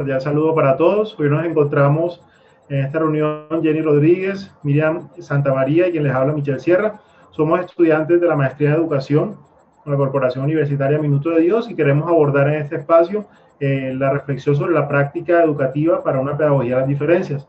cordial saludo para todos. Hoy nos encontramos en esta reunión Jenny Rodríguez, Miriam Santamaría y quien les habla Michelle Sierra. Somos estudiantes de la Maestría de Educación con la Corporación Universitaria Minuto de Dios y queremos abordar en este espacio la reflexión sobre la práctica educativa para una pedagogía de las diferencias.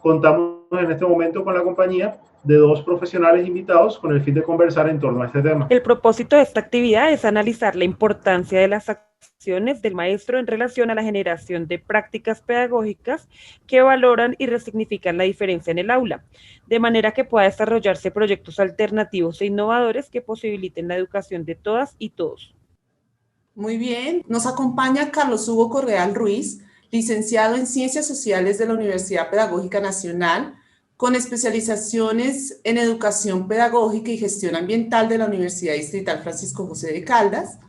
Contamos en este momento con la compañía de dos profesionales invitados con el fin de conversar en torno a este tema. El propósito de esta actividad es analizar la importancia de las acciones del maestro en relación a la generación de prácticas pedagógicas que valoran y resignifican la diferencia en el aula, de manera que pueda desarrollarse proyectos alternativos e innovadores que posibiliten la educación de todas y todos. Muy bien, nos acompaña Carlos Hugo Correal Ruiz, licenciado en Ciencias Sociales de la Universidad Pedagógica Nacional, con especializaciones en Educación Pedagógica y Gestión Ambiental de la Universidad Distrital Francisco José de Caldas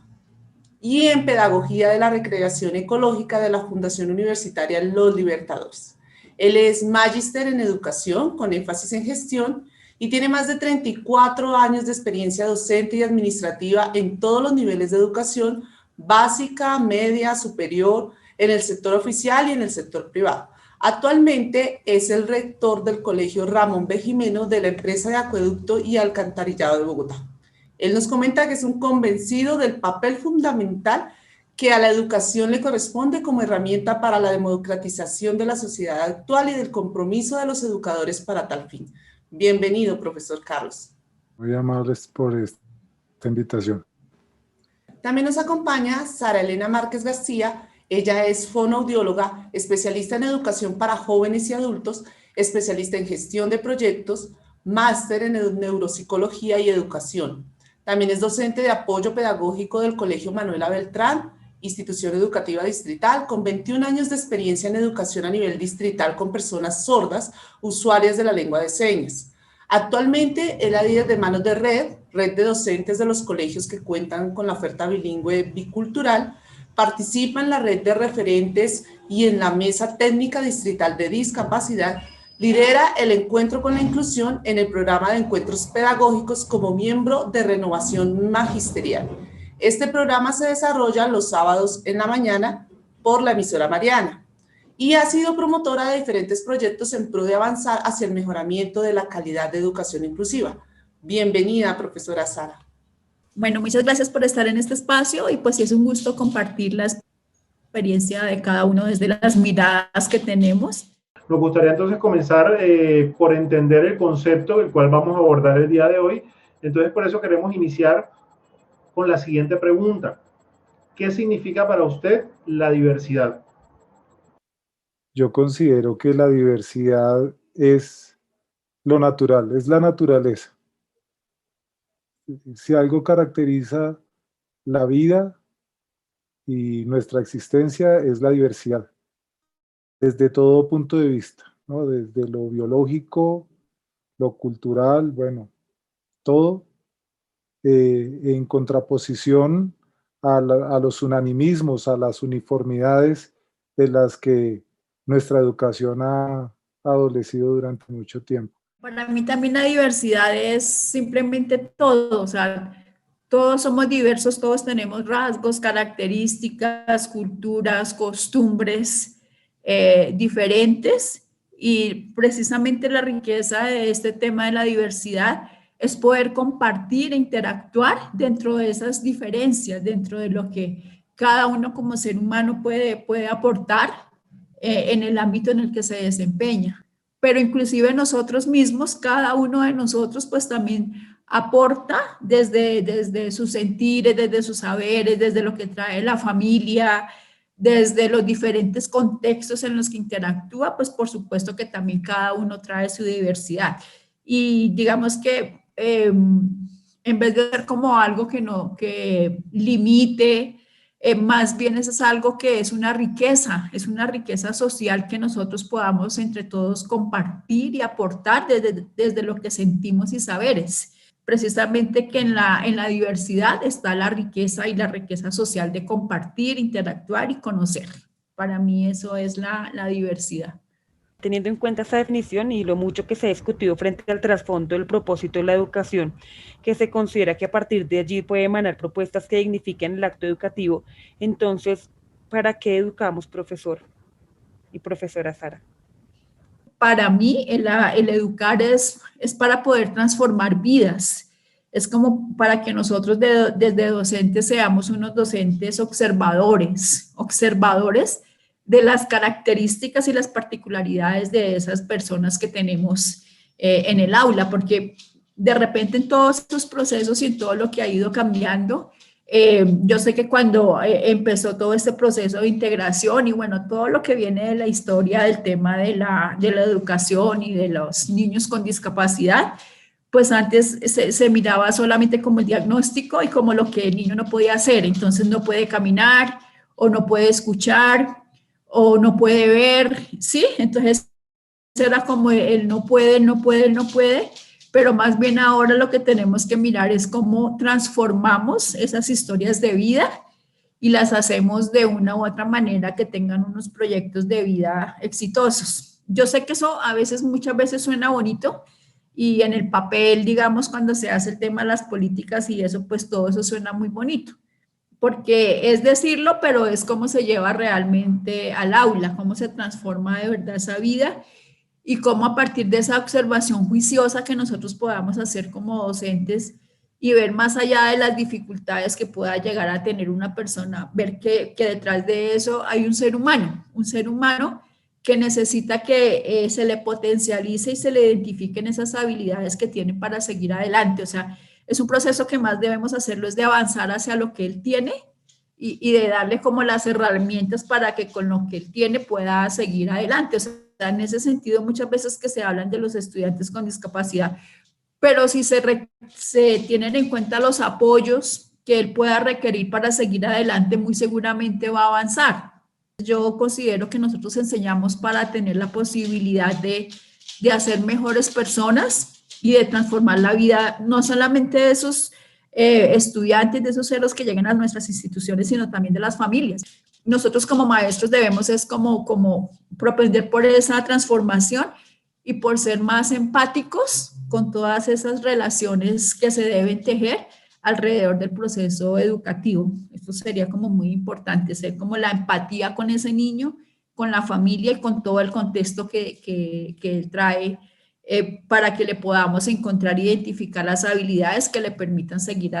y en Pedagogía de la Recreación Ecológica de la Fundación Universitaria Los Libertadores. Él es magíster en Educación con énfasis en Gestión y tiene más de 34 años de experiencia docente y administrativa en todos los niveles de educación, básica, media, superior, en el sector oficial y en el sector privado. Actualmente es el rector del Colegio Ramón B. Jimeno de la empresa de acueducto y alcantarillado de Bogotá. Él nos comenta que es un convencido del papel fundamental que a la educación le corresponde como herramienta para la democratización de la sociedad actual y del compromiso de los educadores para tal fin. Bienvenido, profesor Carlos. Muy amables por esta invitación. También nos acompaña Sara Elena Márquez García. Ella es fonoaudióloga, especialista en educación para jóvenes y adultos, especialista en gestión de proyectos, máster en neuropsicología y educación. También es docente de apoyo pedagógico del Colegio Manuela Beltrán, institución educativa distrital, con 21 años de experiencia en educación a nivel distrital con personas sordas, usuarias de la lengua de señas. Actualmente es la líder de Manos de red de docentes de los colegios que cuentan con la oferta bilingüe bicultural, participa en la red de referentes y en la mesa técnica distrital de discapacidad, lidera el encuentro con la inclusión en el programa de encuentros pedagógicos como miembro de Renovación Magisterial. Este programa se desarrolla los sábados en la mañana por la emisora Mariana y ha sido promotora de diferentes proyectos en pro de avanzar hacia el mejoramiento de la calidad de educación inclusiva. Bienvenida, profesora Sara. Bueno, muchas gracias por estar en este espacio y pues sí es un gusto compartir la experiencia de cada uno desde las miradas que tenemos. Nos gustaría entonces comenzar por entender el concepto el cual vamos a abordar el día de hoy. Entonces por eso queremos iniciar con la siguiente pregunta. ¿Qué significa para usted la diversidad? Yo considero que la diversidad es lo natural, es la naturaleza. Si algo caracteriza la vida y nuestra existencia es la diversidad, desde todo punto de vista, ¿no? Desde lo biológico, lo cultural, bueno, todo en contraposición a los unanimismos, a las uniformidades de las que nuestra educación ha adolecido durante mucho tiempo. Para mí también la diversidad es simplemente todo, o sea, todos somos diversos, todos tenemos rasgos, características, culturas, costumbres diferentes y precisamente la riqueza de este tema de la diversidad es poder compartir e interactuar dentro de esas diferencias, dentro de lo que cada uno como ser humano puede aportar en el ámbito en el que se desempeña. Pero inclusive nosotros mismos, cada uno de nosotros pues también aporta desde sus sentires, desde sus saberes, desde lo que trae la familia, desde los diferentes contextos en los que interactúa, pues por supuesto que también cada uno trae su diversidad. Y digamos que en vez de ser como algo que limite, más bien eso es algo que es una riqueza social que nosotros podamos entre todos compartir y aportar desde lo que sentimos y saberes. Precisamente que en la diversidad está la riqueza y la riqueza social de compartir, interactuar y conocer. Para mí eso es la diversidad. Teniendo en cuenta esa definición y lo mucho que se ha discutido frente al trasfondo del propósito de la educación, que se considera que a partir de allí puede emanar propuestas que dignifiquen el acto educativo, entonces, ¿para qué educamos, profesor? Y profesora Sara. Para mí, el educar es para poder transformar vidas. Es como para que nosotros desde docentes seamos unos docentes observadores, observadores de las características y las particularidades de esas personas que tenemos en el aula, porque de repente en todos estos procesos y en todo lo que ha ido cambiando, yo sé que cuando empezó todo este proceso de integración y bueno, todo lo que viene de la historia del tema de la educación y de los niños con discapacidad, pues antes se miraba solamente como el diagnóstico y como lo que el niño no podía hacer. Entonces no puede caminar o no puede escuchar o no puede ver, ¿sí? Entonces era como el no puede, el no puede, el no puede. Pero más bien ahora lo que tenemos que mirar es cómo transformamos esas historias de vida y las hacemos de una u otra manera que tengan unos proyectos de vida exitosos. Yo sé que eso a veces, muchas veces suena bonito y en el papel, digamos, cuando se hace el tema de las políticas y eso, pues todo eso suena muy bonito, porque es decirlo, pero es cómo se lleva realmente al aula, cómo se transforma de verdad esa vida y cómo a partir de esa observación juiciosa que nosotros podamos hacer como docentes y ver más allá de las dificultades que pueda llegar a tener una persona, ver que detrás de eso hay un ser humano que necesita que se le potencialice y se le identifiquen esas habilidades que tiene para seguir adelante. O sea, es un proceso que más debemos hacerlo, es de avanzar hacia lo que él tiene y de darle como las herramientas para que con lo que él tiene pueda seguir adelante. O sea, en ese sentido, muchas veces que se hablan de los estudiantes con discapacidad, pero si se tienen en cuenta los apoyos que él pueda requerir para seguir adelante, muy seguramente va a avanzar. Yo considero que nosotros enseñamos para tener la posibilidad de hacer mejores personas y de transformar la vida, no solamente de esos estudiantes, de esos ceros que llegan a nuestras instituciones, sino también de las familias. Nosotros como maestros debemos es como propender por esa transformación y por ser más empáticos con todas esas relaciones que se deben tejer alrededor del proceso educativo. Esto sería como muy importante, ser como la empatía con ese niño, con la familia y con todo el contexto que él trae para que le podamos encontrar e identificar las habilidades que le permitan seguir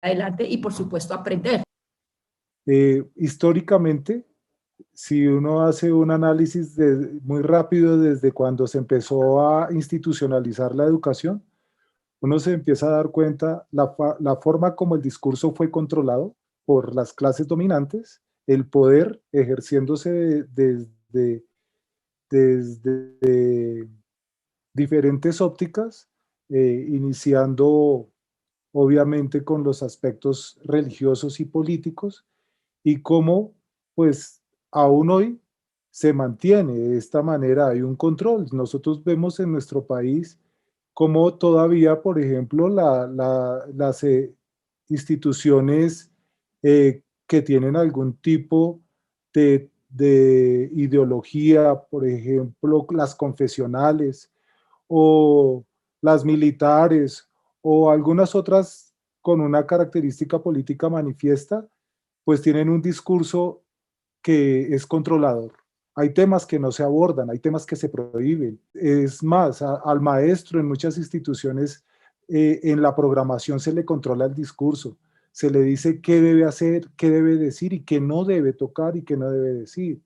adelante y por supuesto aprender. Históricamente, si uno hace un análisis muy rápido desde cuando se empezó a institucionalizar la educación, uno se empieza a dar cuenta la forma como el discurso fue controlado por las clases dominantes, el poder ejerciéndose desde diferentes ópticas, iniciando obviamente con los aspectos religiosos y políticos, y cómo pues aún hoy se mantiene de esta manera, hay un control. Nosotros vemos en nuestro país cómo todavía, por ejemplo, las instituciones que tienen algún tipo de ideología, por ejemplo, las confesionales o las militares o algunas otras con una característica política manifiesta, pues tienen un discurso que es controlador. Hay temas que no se abordan, hay temas que se prohíben. Es más, al maestro en muchas instituciones, en la programación se le controla el discurso, se le dice qué debe hacer, qué debe decir y qué no debe tocar y qué no debe decir.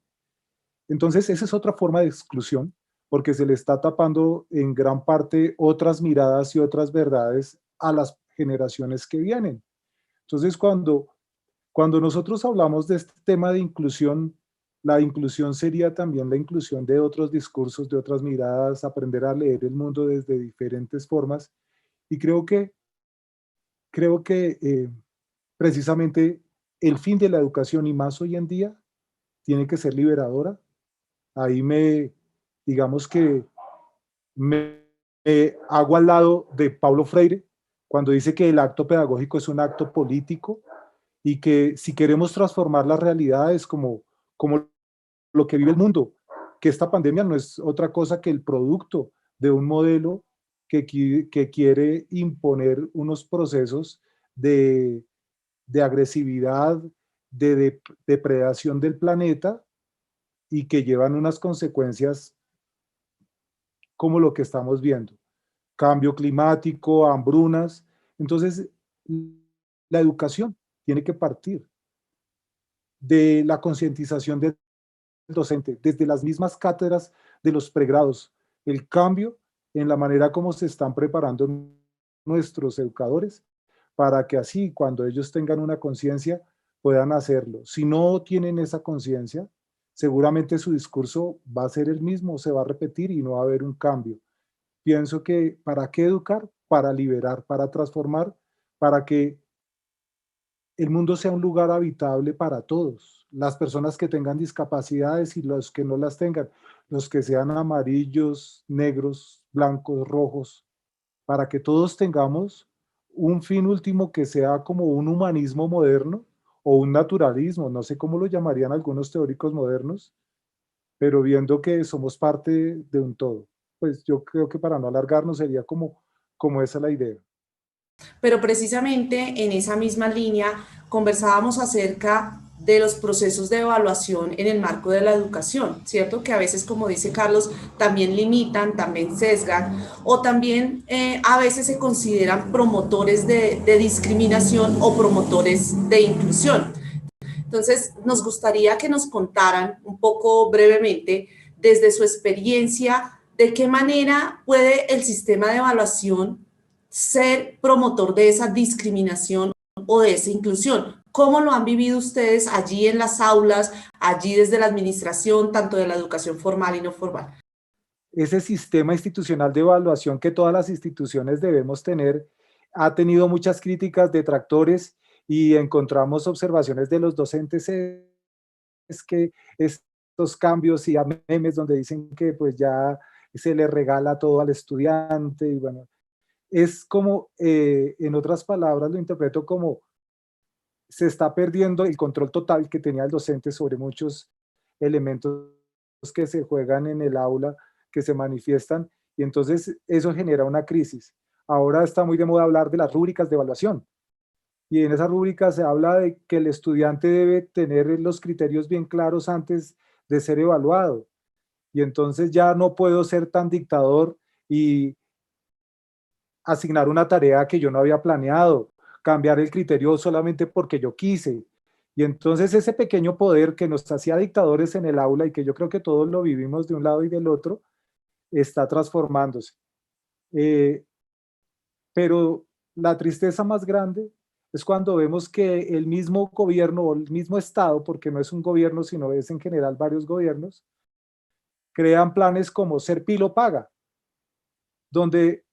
Entonces, esa es otra forma de exclusión, porque se le está tapando en gran parte otras miradas y otras verdades a las generaciones que vienen. Entonces, cuando nosotros hablamos de este tema de inclusión, la inclusión sería también la inclusión de otros discursos, de otras miradas, aprender a leer el mundo desde diferentes formas. Y creo que precisamente el fin de la educación, y más hoy en día, tiene que ser liberadora. Ahí digamos que me hago al lado de Paulo Freire, cuando dice que el acto pedagógico es un acto político, y que si queremos transformar las realidades como lo que vive el mundo, que esta pandemia no es otra cosa que el producto de un modelo que quiere imponer unos procesos de agresividad, de depredación del planeta, y que llevan unas consecuencias como lo que estamos viendo. Cambio climático, hambrunas. Entonces, la educación tiene que partir de la concientización del docente, desde las mismas cátedras de los pregrados, el cambio en la manera como se están preparando nuestros educadores para que así, cuando ellos tengan una conciencia, puedan hacerlo. Si no tienen esa conciencia, seguramente su discurso va a ser el mismo, se va a repetir y no va a haber un cambio. Pienso que ¿para qué educar? Para liberar, para transformar, para que el mundo sea un lugar habitable para todos. Las personas que tengan discapacidades y los que no las tengan, los que sean amarillos, negros, blancos, rojos, para que todos tengamos un fin último que sea como un humanismo moderno o un naturalismo, no sé cómo lo llamarían algunos teóricos modernos, pero viendo que somos parte de un todo. Pues yo creo que para no alargarnos sería como esa la idea. Pero precisamente en esa misma línea conversábamos acerca de los procesos de evaluación en el marco de la educación, ¿cierto? Que a veces, como dice Carlos, también limitan, también sesgan, o también a veces se consideran promotores de discriminación o promotores de inclusión. Entonces, nos gustaría que nos contaran un poco brevemente, desde su experiencia, de qué manera puede el sistema de evaluación ser promotor de esa discriminación o de esa inclusión. ¿Cómo lo han vivido ustedes allí en las aulas, allí desde la administración, tanto de la educación formal y no formal? Ese sistema institucional de evaluación que todas las instituciones debemos tener ha tenido muchas críticas, detractores, y encontramos observaciones de los docentes, es que estos cambios y a memes donde dicen que pues ya se le regala todo al estudiante, y bueno, es como, en otras palabras lo interpreto como se está perdiendo el control total que tenía el docente sobre muchos elementos que se juegan en el aula, que se manifiestan, y entonces eso genera una crisis. Ahora está muy de moda hablar de las rúbricas de evaluación, y en esa rúbrica se habla de que el estudiante debe tener los criterios bien claros antes de ser evaluado, y entonces ya no puedo ser tan dictador y asignar una tarea que yo no había planeado, cambiar el criterio solamente porque yo quise. Y entonces ese pequeño poder que nos hacía dictadores en el aula y que yo creo que todos lo vivimos de un lado y del otro, está transformándose. Pero la tristeza más grande es cuando vemos que el mismo gobierno o el mismo Estado, porque no es un gobierno, sino es en general varios gobiernos, crean planes como Ser Pilo Paga, donde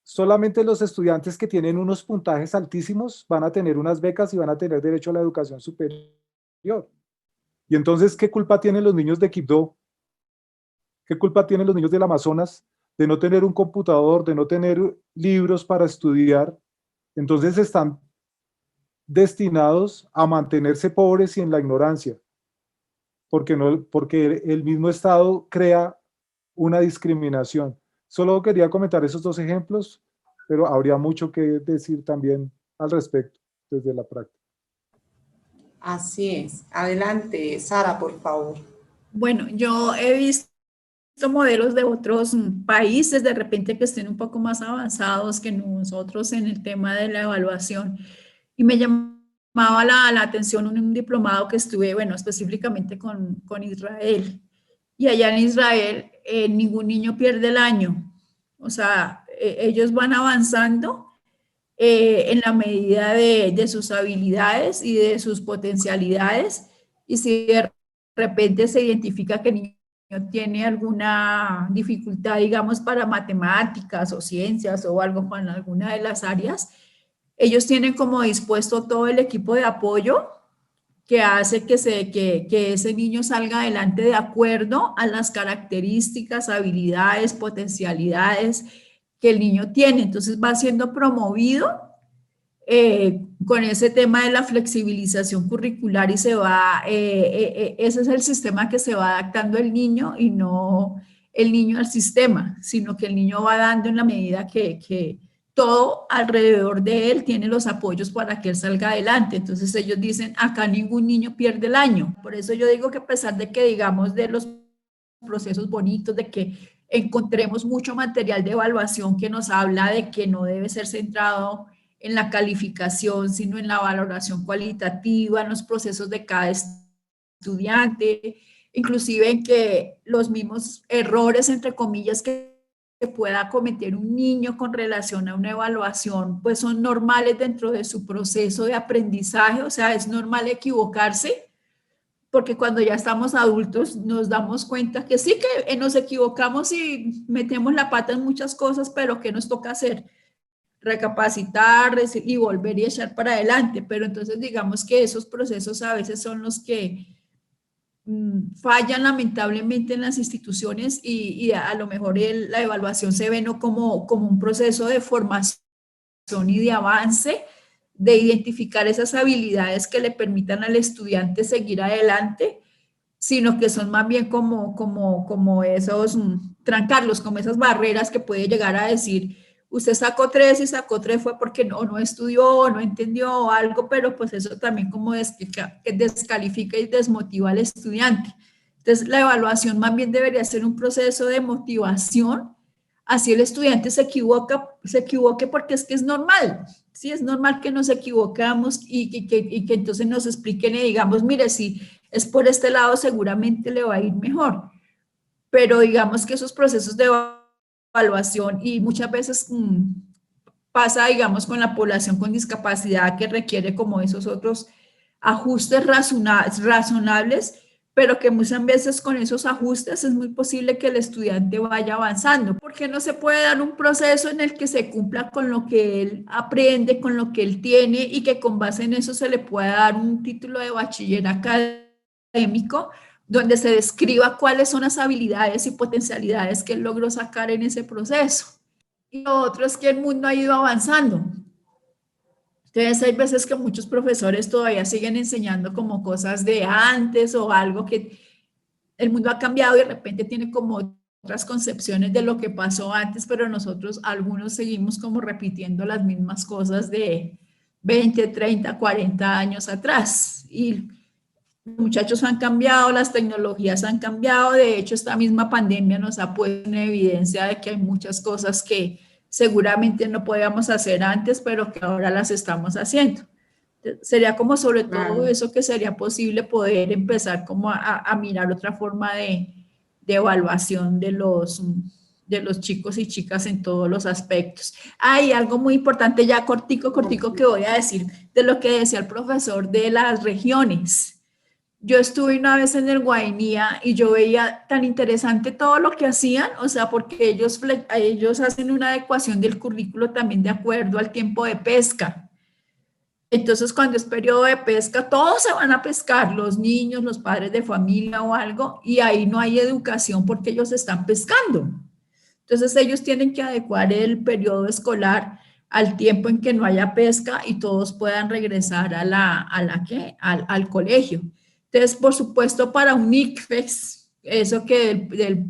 solamente los estudiantes que tienen unos puntajes altísimos van a tener unas becas y van a tener derecho a la educación superior. Y entonces, ¿qué culpa tienen los niños de Quibdó? ¿Qué culpa tienen los niños del Amazonas de no tener un computador, de no tener libros para estudiar? Entonces están destinados a mantenerse pobres y en la ignorancia, porque el mismo Estado crea una discriminación. Solo quería comentar esos dos ejemplos, pero habría mucho que decir también al respecto desde la práctica. Así es. Adelante, Sara, por favor. Bueno, yo he visto modelos de otros países de repente que estén un poco más avanzados que nosotros en el tema de la evaluación, y me llamaba la atención un diplomado que estuve, bueno, específicamente con Israel, y allá en Israel ningún niño pierde el año, o sea, ellos van avanzando en la medida de sus habilidades y de sus potencialidades, y si de repente se identifica que el niño tiene alguna dificultad, digamos, para matemáticas o ciencias o algo con alguna de las áreas, ellos tienen como dispuesto todo el equipo de apoyo que hace que ese niño salga adelante de acuerdo a las características, habilidades, potencialidades que el niño tiene. Entonces va siendo promovido con ese tema de la flexibilización curricular, y ese es el sistema que se va adaptando el niño y no el niño al sistema, sino que el niño va dando en la medida que todo alrededor de él tiene los apoyos para que él salga adelante. Entonces ellos dicen, acá ningún niño pierde el año. Por eso yo digo que a pesar de que digamos de los procesos bonitos, de que encontremos mucho material de evaluación que nos habla de que no debe ser centrado en la calificación, sino en la valoración cualitativa, en los procesos de cada estudiante, inclusive en que los mismos errores, entre comillas, que pueda cometer un niño con relación a una evaluación, pues son normales dentro de su proceso de aprendizaje, o sea, es normal equivocarse, porque cuando ya estamos adultos nos damos cuenta que sí que nos equivocamos y metemos la pata en muchas cosas, pero ¿qué nos toca hacer? Recapacitar y volver y echar para adelante, pero entonces digamos que esos procesos a veces son los que fallan lamentablemente en las instituciones y a lo mejor la evaluación se ve no como un proceso de formación y de avance, de identificar esas habilidades que le permitan al estudiante seguir adelante, sino que son más bien como esos trancarlos, como esas barreras que puede llegar a decir, usted sacó 3 y sacó 3 fue porque no estudió, no entendió algo, pero pues eso también como descalifica y desmotiva al estudiante. Entonces la evaluación más bien debería ser un proceso de motivación, así el estudiante se equivoque porque es que es normal, sí, es normal que nos equivocamos y que entonces nos expliquen y digamos, mire, si es por este lado seguramente le va a ir mejor, pero digamos que esos procesos de evaluación y muchas veces pasa, digamos, con la población con discapacidad que requiere como esos otros ajustes razonables, pero que muchas veces con esos ajustes es muy posible que el estudiante vaya avanzando, porque no se puede dar un proceso en el que se cumpla con lo que él aprende, con lo que él tiene y que con base en eso se le pueda dar un título de bachiller académico donde se describa cuáles son las habilidades y potencialidades que él logró sacar en ese proceso. Y lo otro es que el mundo ha ido avanzando. Entonces hay veces que muchos profesores todavía siguen enseñando como cosas de antes o algo que el mundo ha cambiado y de repente tiene como otras concepciones de lo que pasó antes, pero nosotros algunos seguimos como repitiendo las mismas cosas de 20, 30, 40 años atrás. Y los muchachos han cambiado, las tecnologías han cambiado, de hecho esta misma pandemia nos ha puesto en evidencia de que hay muchas cosas que seguramente no podíamos hacer antes, pero que ahora las estamos haciendo. Sería como sobre todo eso que sería posible poder empezar como a mirar otra forma de evaluación de los chicos y chicas en todos los aspectos. Hay algo muy importante ya cortico que voy a decir de lo que decía el profesor de las regiones. Yo estuve una vez en el Guainía y yo veía tan interesante todo lo que hacían, o sea, porque ellos hacen una adecuación del currículo también de acuerdo al tiempo de pesca. Entonces, cuando es periodo de pesca, todos se van a pescar, los niños, los padres de familia o algo, y ahí no hay educación porque ellos están pescando. Entonces, ellos tienen que adecuar el periodo escolar al tiempo en que no haya pesca y todos puedan regresar al colegio. Entonces, por supuesto, para un ICFES, eso que del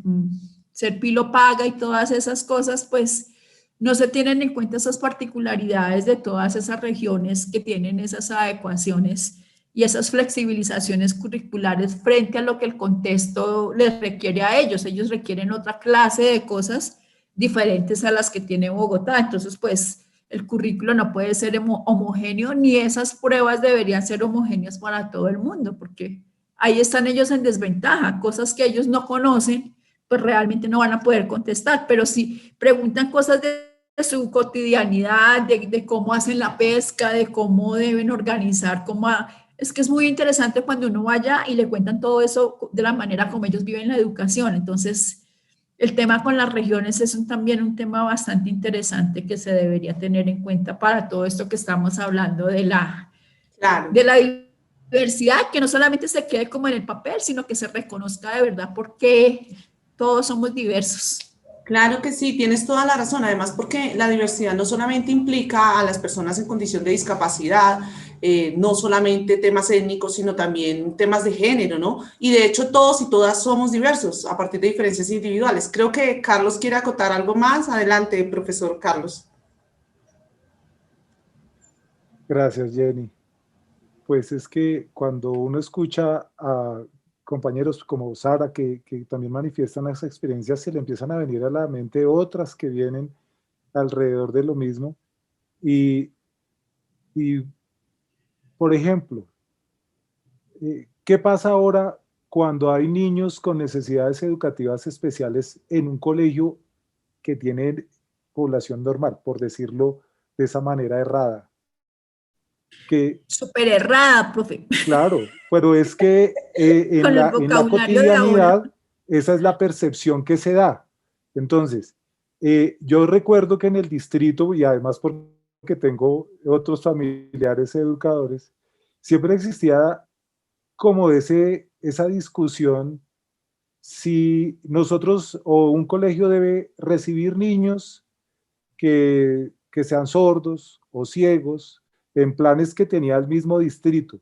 Serpilo paga y todas esas cosas, pues no se tienen en cuenta esas particularidades de todas esas regiones que tienen esas adecuaciones y esas flexibilizaciones curriculares frente a lo que el contexto les requiere a ellos. Ellos requieren otra clase de cosas diferentes a las que tiene Bogotá. Entonces, pues, el currículo no puede ser homogéneo, ni esas pruebas deberían ser homogéneas para todo el mundo, porque ahí están ellos en desventaja, cosas que ellos no conocen, pues realmente no van a poder contestar, pero si preguntan cosas de su cotidianidad, de cómo hacen la pesca, de cómo deben organizar, es que es muy interesante cuando uno vaya y le cuentan todo eso de la manera como ellos viven la educación. Entonces, el tema con las regiones es también un tema bastante interesante que se debería tener en cuenta para todo esto que estamos hablando de la diversidad, que no solamente se quede como en el papel, sino que se reconozca de verdad porque todos somos diversos. Claro que sí, tienes toda la razón, además porque la diversidad no solamente implica a las personas en condición de discapacidad, no solamente temas étnicos, sino también temas de género, ¿no? Y de hecho todos y todas somos diversos a partir de diferencias individuales. Creo que Carlos quiere acotar algo más. Adelante, profesor Carlos. Gracias, Jenny. Pues es que cuando uno escucha a compañeros como Sara, que también manifiestan las experiencias, se le empiezan a venir a la mente otras que vienen alrededor de lo mismo. Y, y por ejemplo, ¿qué pasa ahora cuando hay niños con necesidades educativas especiales en un colegio que tiene población normal, por decirlo de esa manera errada? Que, Súper errada, profe. claro, pero es que Con el en la vocabulario de ahora. cotidianidad esa es la percepción que se da. Entonces, yo recuerdo que en el distrito, y además porque tengo otros familiares educadores, siempre existía como esa discusión si nosotros o un colegio debe recibir niños que sean sordos o ciegos en planes que tenía el mismo distrito.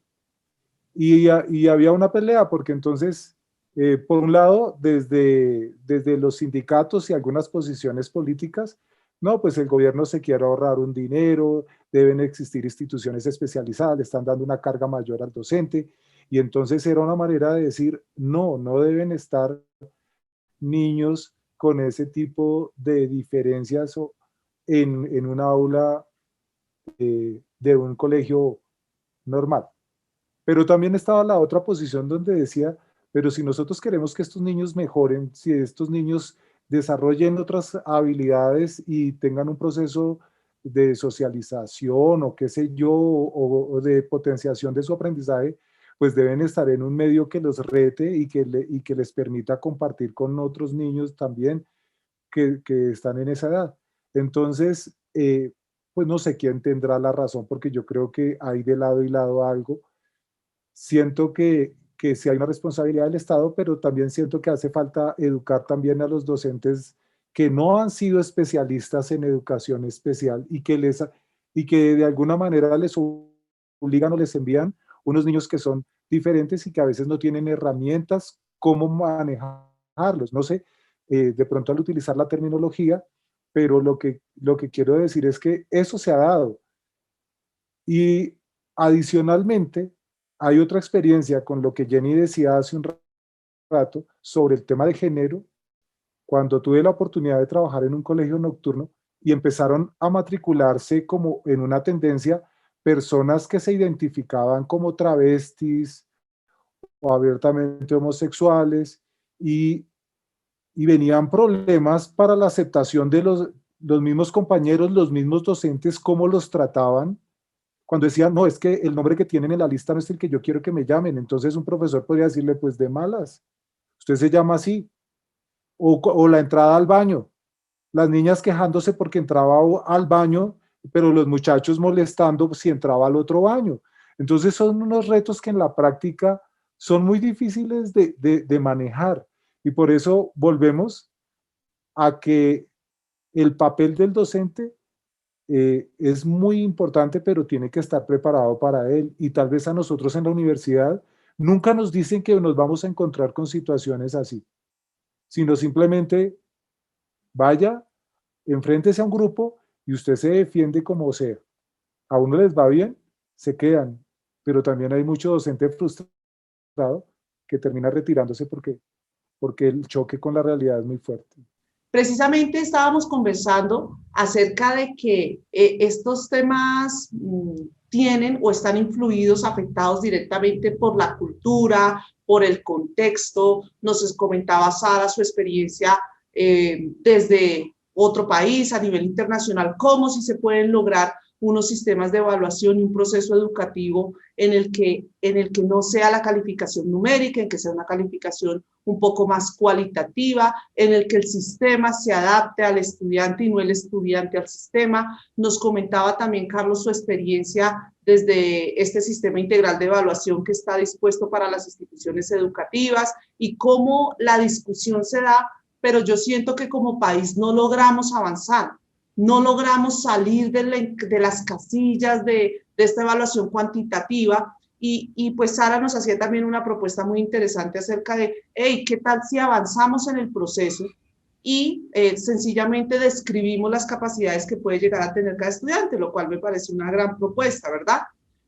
Y había una pelea porque entonces, por un lado, desde los sindicatos y algunas posiciones políticas, no, pues el gobierno se quiere ahorrar un dinero, deben existir instituciones especializadas, le están dando una carga mayor al docente, y entonces era una manera de decir, no, no deben estar niños con ese tipo de diferencias en un aula de un colegio normal. Pero también estaba la otra posición donde decía, pero si nosotros queremos que estos niños mejoren, si estos niños desarrollen otras habilidades y tengan un proceso de socialización o qué sé yo, o de potenciación de su aprendizaje, pues deben estar en un medio que los rete y que les permita compartir con otros niños también que están en esa edad. Entonces, pues no sé quién tendrá la razón, porque yo creo que hay de lado y lado algo. Siento que sí hay una responsabilidad del Estado, pero también siento que hace falta educar también a los docentes que no han sido especialistas en educación especial y que de alguna manera les obligan o les envían unos niños que son diferentes y que a veces no tienen herramientas cómo manejarlos. No sé, de pronto al utilizar la terminología, pero lo que quiero decir es que eso se ha dado. Y adicionalmente, hay otra experiencia con lo que Jenny decía hace un rato sobre el tema de género, cuando tuve la oportunidad de trabajar en un colegio nocturno y empezaron a matricularse como en una tendencia personas que se identificaban como travestis o abiertamente homosexuales y venían problemas para la aceptación de los mismos compañeros, los mismos docentes, cómo los trataban. Cuando decían, no, es que el nombre que tienen en la lista no es el que yo quiero que me llamen. Entonces un profesor podría decirle, pues de malas, usted se llama así. O la entrada al baño. Las niñas quejándose porque entraba al baño, pero los muchachos molestando si entraba al otro baño. Entonces son unos retos que en la práctica son muy difíciles de manejar. Y por eso volvemos a que el papel del docente es muy importante, pero tiene que estar preparado para él. Y tal vez a nosotros en la universidad nunca nos dicen que nos vamos a encontrar con situaciones así, sino simplemente vaya, enfréntese a un grupo y usted se defiende como sea. A uno les va bien, se quedan, pero también hay mucho docente frustrado que termina retirándose porque el choque con la realidad es muy fuerte. Precisamente estábamos conversando acerca de que estos temas tienen o están influidos, afectados directamente por la cultura, por el contexto. Nos comentaba Sara su experiencia desde otro país, a nivel internacional, cómo si se pueden lograr unos sistemas de evaluación y un proceso educativo en el que no sea la calificación numérica, en que sea una calificación un poco más cualitativa, en el que el sistema se adapte al estudiante y no el estudiante al sistema. Nos comentaba también Carlos su experiencia desde este sistema integral de evaluación que está dispuesto para las instituciones educativas y cómo la discusión se da, pero yo siento que como país no logramos avanzar. No logramos salir de las casillas de esta evaluación cuantitativa y pues Sara nos hacía también una propuesta muy interesante acerca de, hey, ¿qué tal si avanzamos en el proceso y sencillamente describimos las capacidades que puede llegar a tener cada estudiante, lo cual me parece una gran propuesta, ¿verdad?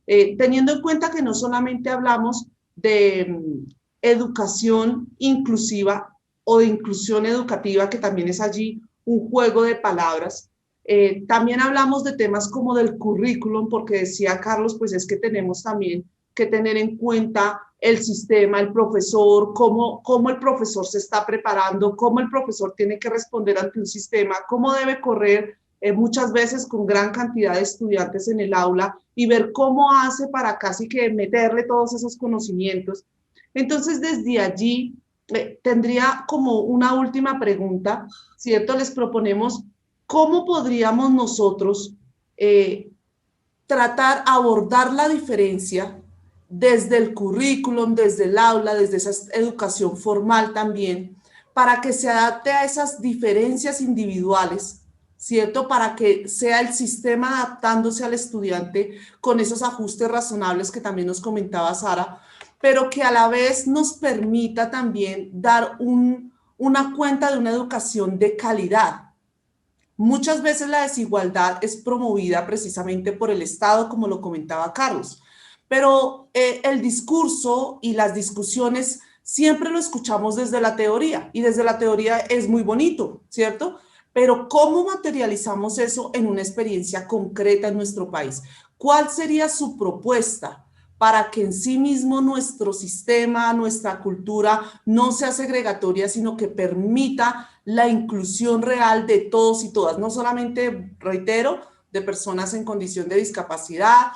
Teniendo en cuenta que no solamente hablamos de educación inclusiva o de inclusión educativa, que también es allí un juego de palabras, también hablamos de temas como del currículum, porque decía Carlos, pues es que tenemos también que tener en cuenta el sistema, el profesor, cómo el profesor se está preparando, cómo el profesor tiene que responder ante un sistema, cómo debe correr muchas veces con gran cantidad de estudiantes en el aula y ver cómo hace para casi que meterle todos esos conocimientos. Entonces, desde allí tendría como una última pregunta, ¿cierto? Les proponemos cómo podríamos nosotros abordar la diferencia desde el currículum, desde el aula, desde esa educación formal también, para que se adapte a esas diferencias individuales, ¿cierto? Para que sea el sistema adaptándose al estudiante con esos ajustes razonables que también nos comentaba Sara, pero que a la vez nos permita también dar una cuenta de una educación de calidad. Muchas veces la desigualdad es promovida precisamente por el Estado, como lo comentaba Carlos, pero el discurso y las discusiones siempre lo escuchamos desde la teoría, y desde la teoría es muy bonito, ¿cierto? Pero ¿cómo materializamos eso en una experiencia concreta en nuestro país? ¿Cuál sería su propuesta para que en sí mismo nuestro sistema, nuestra cultura no sea segregatoria, sino que permita la inclusión real de todos y todas? No solamente, reitero, de personas en condición de discapacidad,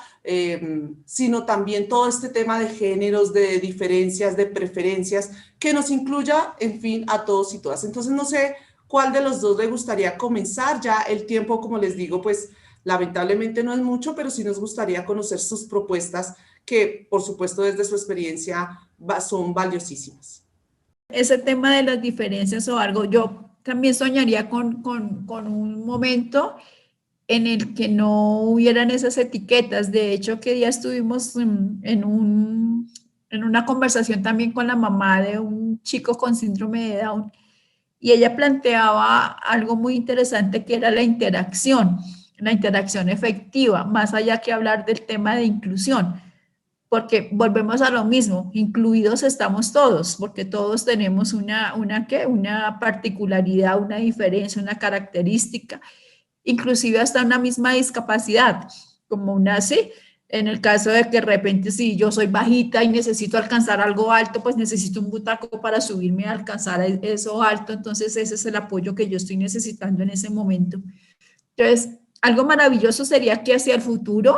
sino también todo este tema de géneros, de diferencias, de preferencias, que nos incluya, en fin, a todos y todas. Entonces, no sé cuál de los dos le gustaría comenzar. Ya el tiempo, como les digo, pues lamentablemente no es mucho, pero sí nos gustaría conocer sus propuestas, que por supuesto desde su experiencia son valiosísimas. Ese tema de las diferencias o algo, yo también soñaría con un momento en el que no hubieran esas etiquetas. De hecho, que ya estuvimos en una conversación también con la mamá de un chico con síndrome de Down, y ella planteaba algo muy interesante, que era la interacción efectiva, más allá que hablar del tema de inclusión, porque volvemos a lo mismo, incluidos estamos todos, porque todos tenemos una particularidad, una diferencia, una característica, inclusive hasta una misma discapacidad, como sí, en el caso de que de repente si yo soy bajita y necesito alcanzar algo alto, pues necesito un butaco para subirme a alcanzar eso alto, entonces ese es el apoyo que yo estoy necesitando en ese momento. Entonces, algo maravilloso sería que hacia el futuro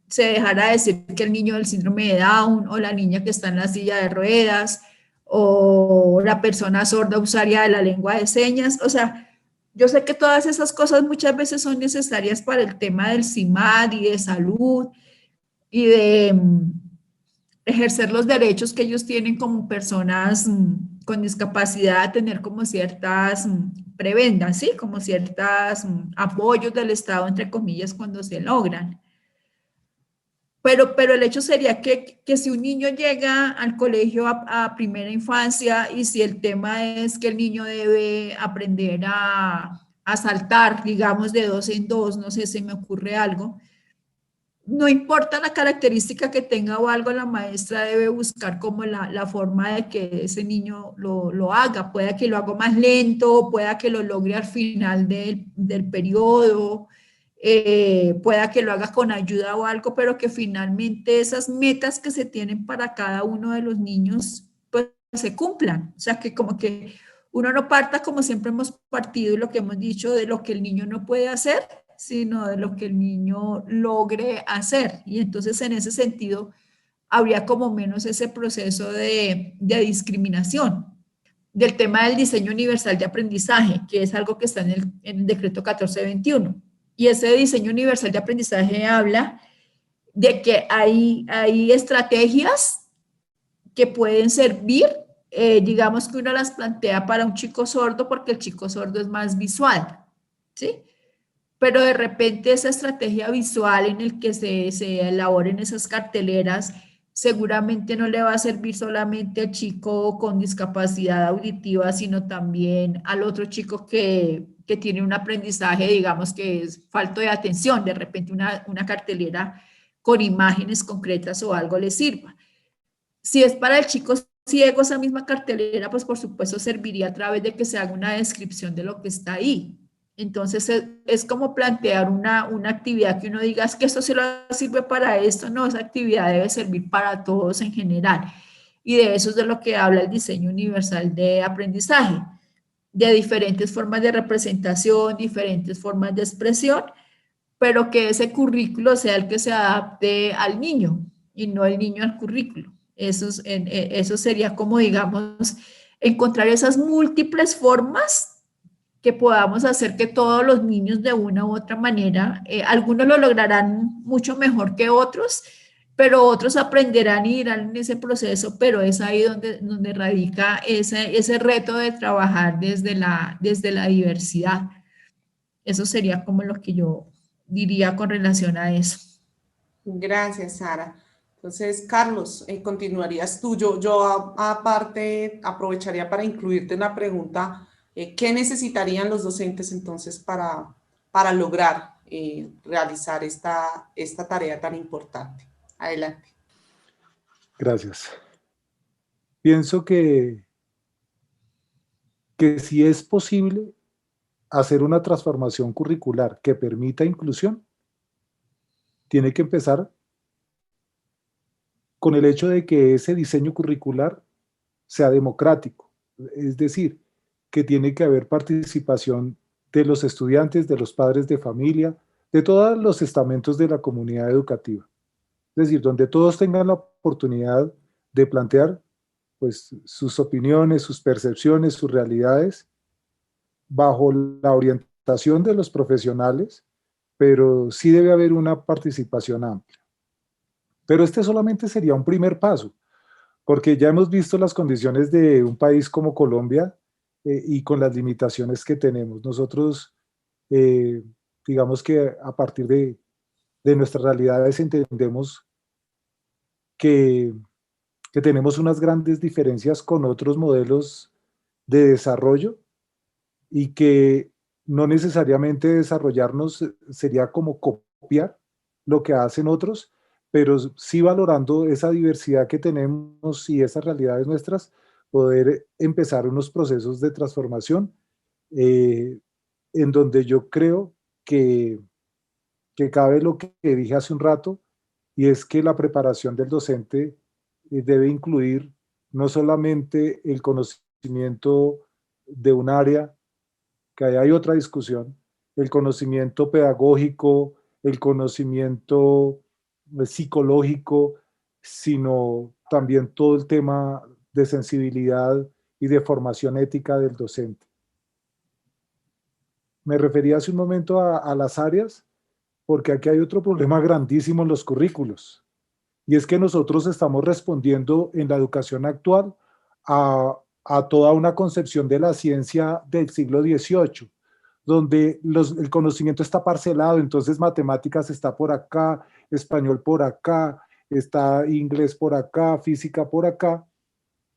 se dejara de decir que el niño del síndrome de Down o la niña que está en la silla de ruedas o la persona sorda usaría de la lengua de señas. O sea, yo sé que todas esas cosas muchas veces son necesarias para el tema del CIMAD y de salud y de ejercer los derechos que ellos tienen como personas con discapacidad, tener como ciertas prebendas, ¿sí? Como ciertos apoyos del Estado, entre comillas, cuando se logran. Pero el hecho sería que si un niño llega al colegio a primera infancia y si el tema es que el niño debe aprender a saltar, digamos, de 2 en 2, no sé, se me ocurre algo, no importa la característica que tenga o algo, la maestra debe buscar como la forma de que ese niño lo haga. Pueda que lo haga más lento, pueda que lo logre al final del periodo, pueda que lo haga con ayuda o algo, pero que finalmente esas metas que se tienen para cada uno de los niños pues se cumplan. O sea, que como que uno no parta como siempre hemos partido y lo que hemos dicho de lo que el niño no puede hacer, sino de lo que el niño logre hacer. Y entonces en ese sentido habría como menos ese proceso de discriminación. Del tema del diseño universal de aprendizaje, que es algo que está en el decreto 1421. Y ese diseño universal de aprendizaje habla de que hay estrategias que pueden servir, digamos que uno las plantea para un chico sordo porque el chico sordo es más visual, ¿sí? Pero de repente esa estrategia visual en el que se elaboren esas carteleras seguramente no le va a servir solamente al chico con discapacidad auditiva, sino también al otro chico que tiene un aprendizaje, digamos, que es falto de atención. De repente una cartelera con imágenes concretas o algo le sirva. Si es para el chico ciego, esa misma cartelera, pues por supuesto serviría a través de que se haga una descripción de lo que está ahí. Entonces es como plantear una actividad que uno diga, es que esto solo sirve para esto. No, esa actividad debe servir para todos en general. Y de eso es de lo que habla el diseño universal de aprendizaje, de diferentes formas de representación, diferentes formas de expresión, pero que ese currículo sea el que se adapte al niño y no el niño al currículo. Eso sería como, digamos, encontrar esas múltiples formas que podamos hacer que todos los niños de una u otra manera, algunos lo lograrán mucho mejor que otros, pero otros aprenderán y irán en ese proceso, pero es ahí donde radica ese reto de trabajar desde la diversidad. Eso sería como lo que yo diría con relación a eso. Gracias, Sara. Entonces, Carlos, continuarías tú. Yo aparte aprovecharía para incluirte una pregunta. ¿Qué necesitarían los docentes entonces para lograr realizar esta tarea tan importante? Adelante. Gracias. Pienso que si es posible hacer una transformación curricular que permita inclusión, tiene que empezar con el hecho de que ese diseño curricular sea democrático. Es decir, que tiene que haber participación de los estudiantes, de los padres de familia, de todos los estamentos de la comunidad educativa. Es decir, donde todos tengan la oportunidad de plantear pues, sus opiniones, sus percepciones, sus realidades, bajo la orientación de los profesionales, pero sí debe haber una participación amplia. Pero este solamente sería un primer paso, porque ya hemos visto las condiciones de un país como Colombia y con las limitaciones que tenemos. Nosotros, digamos que a partir de nuestras realidades entendemos que tenemos unas grandes diferencias con otros modelos de desarrollo y que no necesariamente desarrollarnos sería como copiar lo que hacen otros, pero sí valorando esa diversidad que tenemos y esas realidades nuestras, poder empezar unos procesos de transformación en donde yo creo que cabe lo que dije hace un rato, y es que la preparación del docente debe incluir no solamente el conocimiento de un área, que ahí hay otra discusión, el conocimiento pedagógico, el conocimiento psicológico, sino también todo el tema de sensibilidad y de formación ética del docente. Me refería hace un momento a las áreas, porque aquí hay otro problema grandísimo en los currículos, y es que nosotros estamos respondiendo en la educación actual a toda una concepción de la ciencia del siglo XVIII, donde el conocimiento está parcelado. Entonces matemáticas está por acá, español por acá, está inglés por acá, física por acá,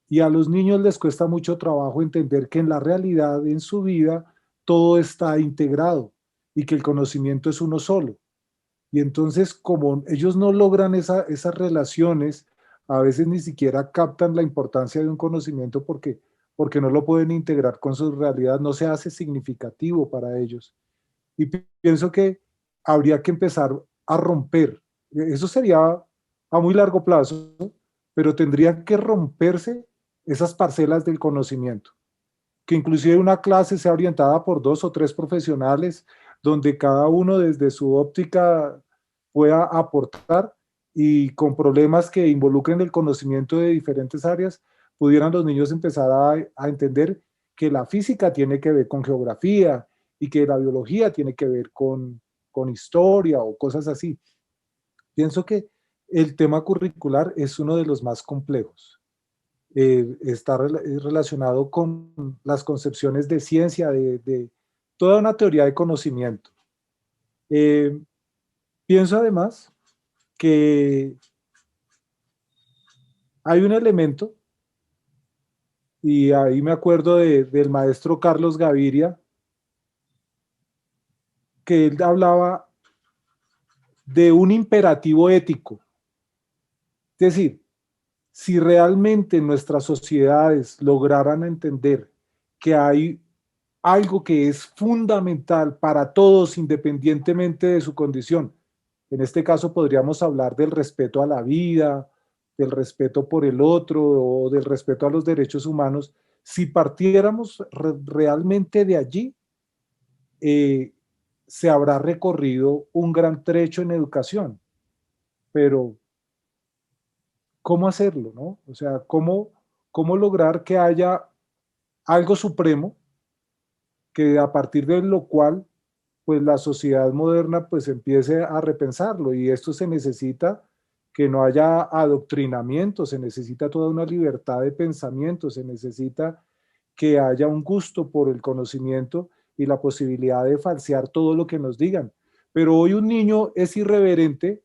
y a los niños les cuesta mucho trabajo entender que en la realidad, en su vida, todo está integrado y que el conocimiento es uno solo. Y entonces, como ellos no logran esas relaciones, a veces ni siquiera captan la importancia de un conocimiento porque no lo pueden integrar con su realidad, no se hace significativo para ellos. Y pienso que habría que empezar a romper. Eso sería a muy largo plazo, pero tendría que romperse esas parcelas del conocimiento. Que inclusive una clase sea orientada por 2 o 3 profesionales, donde cada uno desde su óptica pueda aportar, y con problemas que involucren el conocimiento de diferentes áreas, pudieran los niños empezar a entender que la física tiene que ver con geografía y que la biología tiene que ver con historia o cosas así. Pienso que el tema curricular es uno de los más complejos. Está relacionado con las concepciones de ciencia, de toda una teoría de conocimiento. Pienso además que Hay un elemento, y ahí me acuerdo del maestro Carlos Gaviria, que él hablaba de un imperativo ético. Es decir, si realmente nuestras sociedades lograran entender que hay algo que es fundamental para todos independientemente de su condición, en este caso podríamos hablar del respeto a la vida, del respeto por el otro o del respeto a los derechos humanos, si partiéramos realmente de allí, se habrá recorrido un gran trecho en educación. Pero ¿cómo hacerlo, no? O sea, ¿cómo lograr que haya algo supremo que a partir de lo cual pues la sociedad moderna pues empiece a repensarlo? Y esto se necesita que no haya adoctrinamiento, se necesita toda una libertad de pensamiento, se necesita que haya un gusto por el conocimiento y la posibilidad de falsear todo lo que nos digan. Pero hoy un niño es irreverente,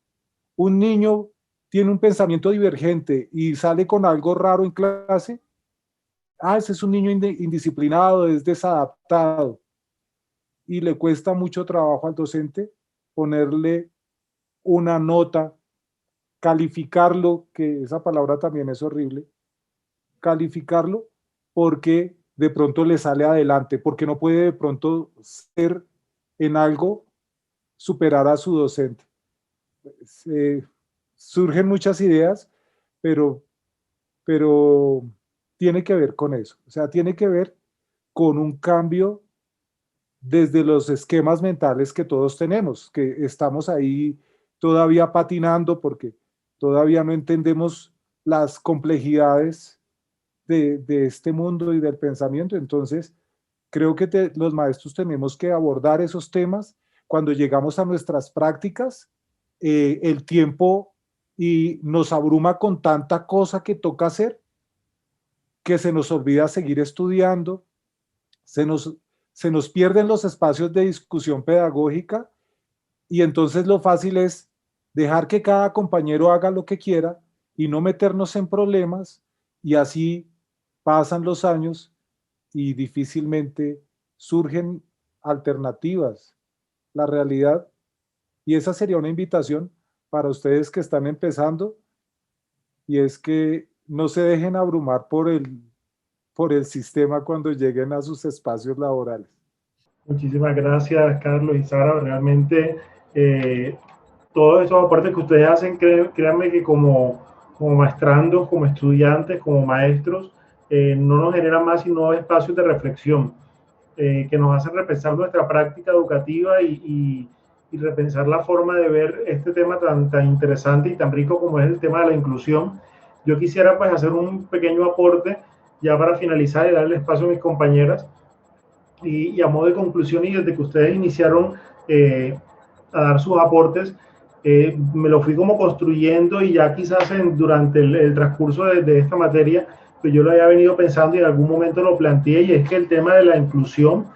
un niño tiene un pensamiento divergente y sale con algo raro en clase. Ese es un niño indisciplinado, es desadaptado. Y le cuesta mucho trabajo al docente ponerle una nota, calificarlo, que esa palabra también es horrible, calificarlo porque de pronto le sale adelante, porque no puede de pronto ser en algo superar a su docente. Surgen muchas ideas, pero tiene que ver con eso. O sea, tiene que ver con un cambio desde los esquemas mentales que todos tenemos, que estamos ahí todavía patinando porque todavía no entendemos las complejidades de este mundo y del pensamiento. Entonces, creo que los maestros tenemos que abordar esos temas. Cuando llegamos a nuestras prácticas, el tiempo y nos abruma con tanta cosa que toca hacer, que se nos olvida seguir estudiando, se nos pierden los espacios de discusión pedagógica y entonces lo fácil es dejar que cada compañero haga lo que quiera y no meternos en problemas, y así pasan los años y difícilmente surgen alternativas. La realidad, y esa sería una invitación para ustedes que están empezando, y es que no se dejen abrumar por el sistema cuando lleguen a sus espacios laborales. Muchísimas gracias, Carlos y Sara. Realmente todos esos aportes que ustedes hacen, créanme que como maestrandos, como estudiantes, como maestros, no nos generan más sino espacios de reflexión que nos hacen repensar nuestra práctica educativa y repensar la forma de ver este tema tan interesante y tan rico como es el tema de la inclusión. Yo quisiera pues hacer un pequeño aporte ya para finalizar y darle espacio a mis compañeras. Y a modo de conclusión, y desde que ustedes iniciaron a dar sus aportes, me lo fui como construyendo, y ya quizás durante el transcurso de esta materia, pues yo lo había venido pensando y en algún momento lo planteé, y es que el tema de la inclusión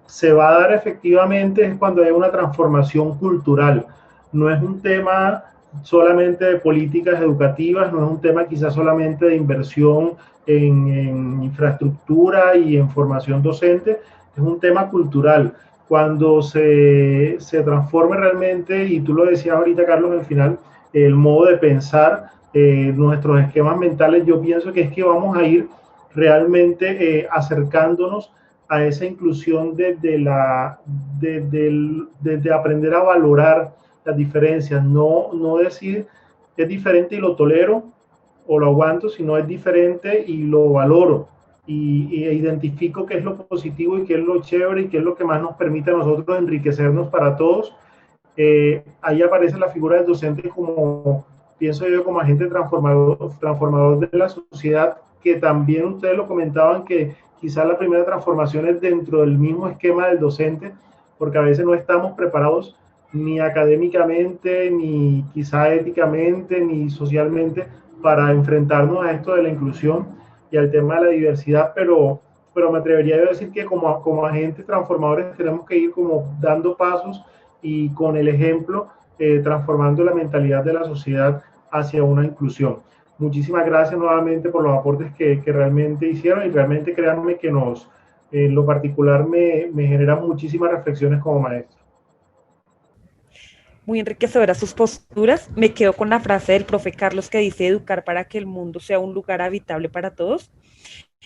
se va a dar efectivamente es cuando hay una transformación cultural. No es un tema solamente de políticas educativas, no es un tema quizás solamente de inversión en infraestructura y en formación docente, es un tema cultural. Cuando se transforme realmente, y tú lo decías ahorita, Carlos, al final, el modo de pensar, nuestros esquemas mentales, yo pienso que es que vamos a ir realmente acercándonos a esa inclusión desde aprender a valorar las diferencias, no decir es diferente y lo tolero o lo aguanto, sino es diferente y lo valoro y identifico qué es lo positivo y qué es lo chévere y qué es lo que más nos permite a nosotros enriquecernos para todos. Ahí aparece la figura del docente como, pienso yo, como agente transformador de la sociedad, que también ustedes lo comentaban, que quizás la primera transformación es dentro del mismo esquema del docente, porque a veces no estamos preparados ni académicamente, ni quizá éticamente, ni socialmente para enfrentarnos a esto de la inclusión y al tema de la diversidad, pero me atrevería a decir que como agentes transformadores tenemos que ir como dando pasos y con el ejemplo transformando la mentalidad de la sociedad hacia una inclusión. Muchísimas gracias nuevamente por los aportes que realmente hicieron y realmente créanme que en lo particular me generan muchísimas reflexiones como maestro. Muy enriquecedoras sus posturas. Me quedo con la frase del profe Carlos que dice educar para que el mundo sea un lugar habitable para todos.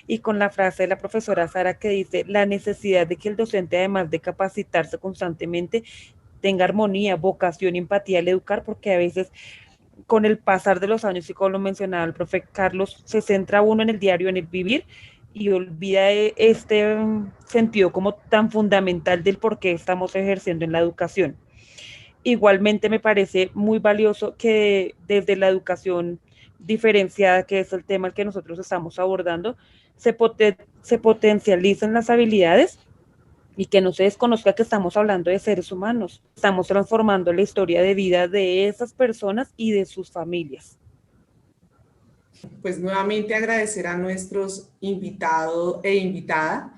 Y con la frase de la profesora Sara que dice la necesidad de que el docente, además de capacitarse constantemente, tenga armonía, vocación y empatía al educar, porque a veces con el pasar de los años, y como lo mencionaba el profe Carlos, se centra uno en el diario, en el vivir, y olvida este sentido como tan fundamental del por qué estamos ejerciendo en la educación. Igualmente me parece muy valioso que desde la educación diferenciada, que es el tema que nosotros estamos abordando, se potencialicen las habilidades y que no se desconozca que estamos hablando de seres humanos. Estamos transformando la historia de vida de esas personas y de sus familias. Pues nuevamente agradecer a nuestros invitados e invitada.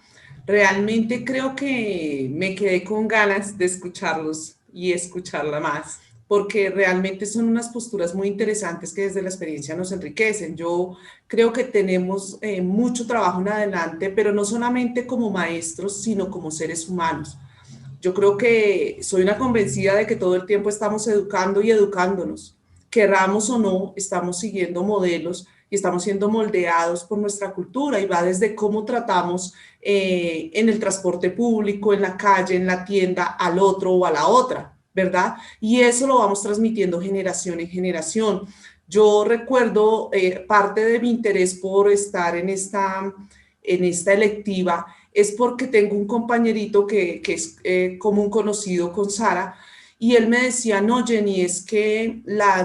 Realmente creo que me quedé con ganas de escucharlos y escucharla más, porque realmente son unas posturas muy interesantes que desde la experiencia nos enriquecen. Yo creo que tenemos mucho trabajo en adelante, pero no solamente como maestros, sino como seres humanos. Yo creo que soy una convencida de que todo el tiempo estamos educando y educándonos. Querramos o no, estamos siguiendo modelos y estamos siendo moldeados por nuestra cultura y va desde cómo tratamos en el transporte público, en la calle, en la tienda, al otro o a la otra, ¿verdad? Y eso lo vamos transmitiendo generación en generación. Yo recuerdo parte de mi interés por estar en esta electiva es porque tengo un compañerito que es como un conocido con Sara, y él me decía, no, Jenny,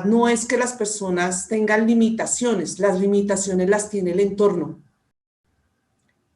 no es que las personas tengan limitaciones, las limitaciones las tiene el entorno.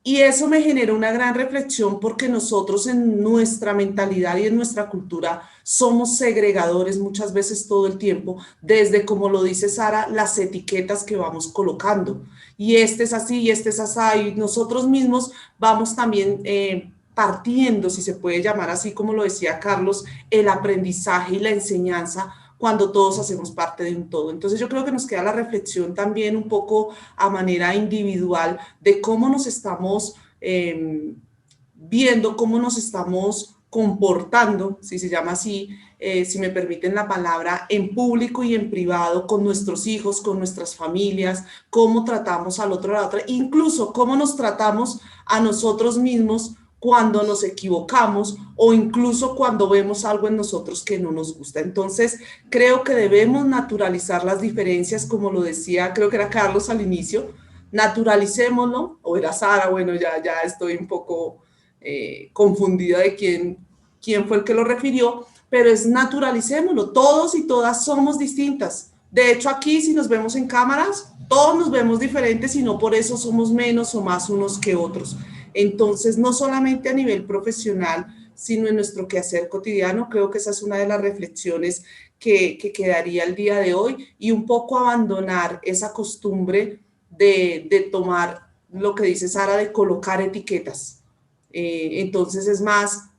Y eso me genera una gran reflexión porque nosotros en nuestra mentalidad y en nuestra cultura somos segregadores muchas veces todo el tiempo, desde, como lo dice Sara, las etiquetas que vamos colocando. Y este es así y este es así. Y nosotros mismos vamos también partiendo, si se puede llamar así como lo decía Carlos, el aprendizaje y la enseñanza cuando todos hacemos parte de un todo. Entonces yo creo que nos queda la reflexión también un poco a manera individual de cómo nos estamos viendo, cómo nos estamos comportando, si se llama así, si me permiten la palabra, en público y en privado, con nuestros hijos, con nuestras familias, cómo tratamos al otro a la otra, incluso cómo nos tratamos a nosotros mismos cuando nos equivocamos o incluso cuando vemos algo en nosotros que no nos gusta. Entonces, creo que debemos naturalizar las diferencias, como lo decía, creo que era Carlos al inicio, naturalicémoslo, o era Sara, bueno, ya estoy un poco confundida de quién fue el que lo refirió, pero es naturalicémoslo, todos y todas somos distintas. De hecho, aquí si nos vemos en cámaras, todos nos vemos diferentes y no por eso somos menos o más unos que otros. Entonces, no solamente a nivel profesional, sino en nuestro quehacer cotidiano, creo que esa es una de las reflexiones que quedaría el día de hoy y un poco abandonar esa costumbre de tomar lo que dice Sara, de colocar etiquetas. Entonces, es más,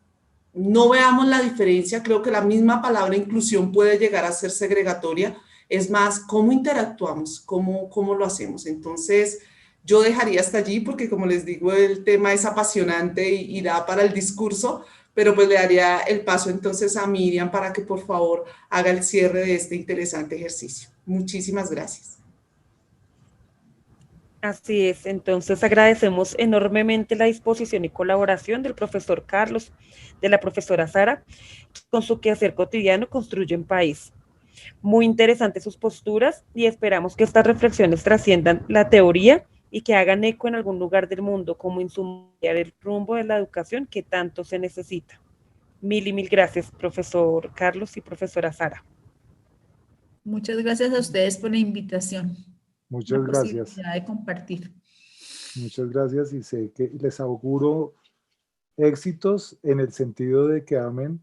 no veamos la diferencia, creo que la misma palabra inclusión puede llegar a ser segregatoria, es más, cómo interactuamos, cómo lo hacemos. Entonces, yo dejaría hasta allí porque, como les digo, el tema es apasionante y da para el discurso, pero pues le daría el paso entonces a Miriam para que por favor haga el cierre de este interesante ejercicio. Muchísimas gracias. Así es, entonces agradecemos enormemente la disposición y colaboración del profesor Carlos, de la profesora Sara, con su quehacer cotidiano construyen país. Muy interesantes sus posturas y esperamos que estas reflexiones trasciendan la teoría y que hagan eco en algún lugar del mundo como insumo el rumbo de la educación que tanto se necesita. Mil y mil gracias, profesor Carlos y profesora Sara. Muchas gracias a ustedes por la invitación. Muchas gracias. Posibilidad de compartir. Muchas gracias y sé que les auguro éxitos en el sentido de que amen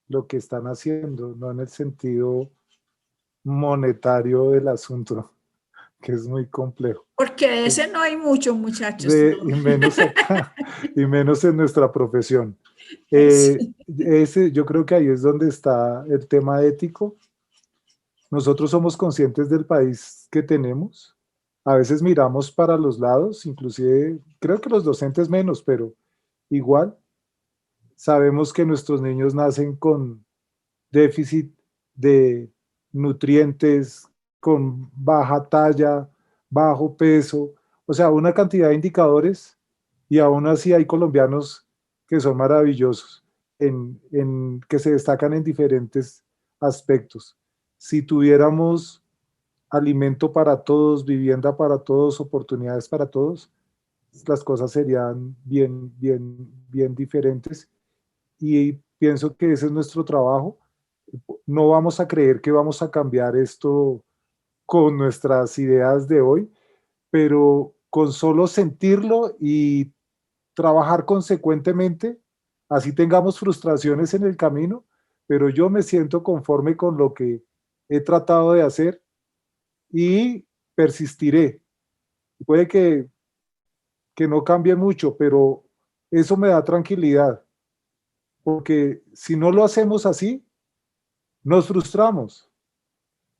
lo que están haciendo, no en el sentido monetario del asunto, que es muy complejo. Porque de ese no hay mucho, muchachos. Y menos acá, y menos en nuestra profesión. Sí. Yo creo que ahí es donde está el tema ético nosotros somos conscientes del país que tenemos. A veces miramos para los lados, inclusive creo que los docentes menos, pero igual sabemos que nuestros niños nacen con déficit de nutrientes, con baja talla, bajo peso, o sea, una cantidad de indicadores, y aún así hay colombianos que son maravillosos, que se destacan en diferentes aspectos. Si tuviéramos alimento para todos, vivienda para todos, oportunidades para todos, las cosas serían bien diferentes, y pienso que ese es nuestro trabajo. No vamos a creer que vamos a cambiar esto con nuestras ideas de hoy, pero con solo sentirlo y trabajar consecuentemente, así tengamos frustraciones en el camino, pero yo me siento conforme con lo que he tratado de hacer y persistiré. Puede que no cambie mucho, pero eso me da tranquilidad, porque si no lo hacemos así, nos frustramos.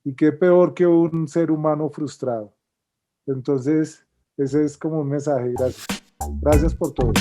Y qué peor que un ser humano frustrado. Entonces, ese es como un mensaje. Gracias. Gracias por todo.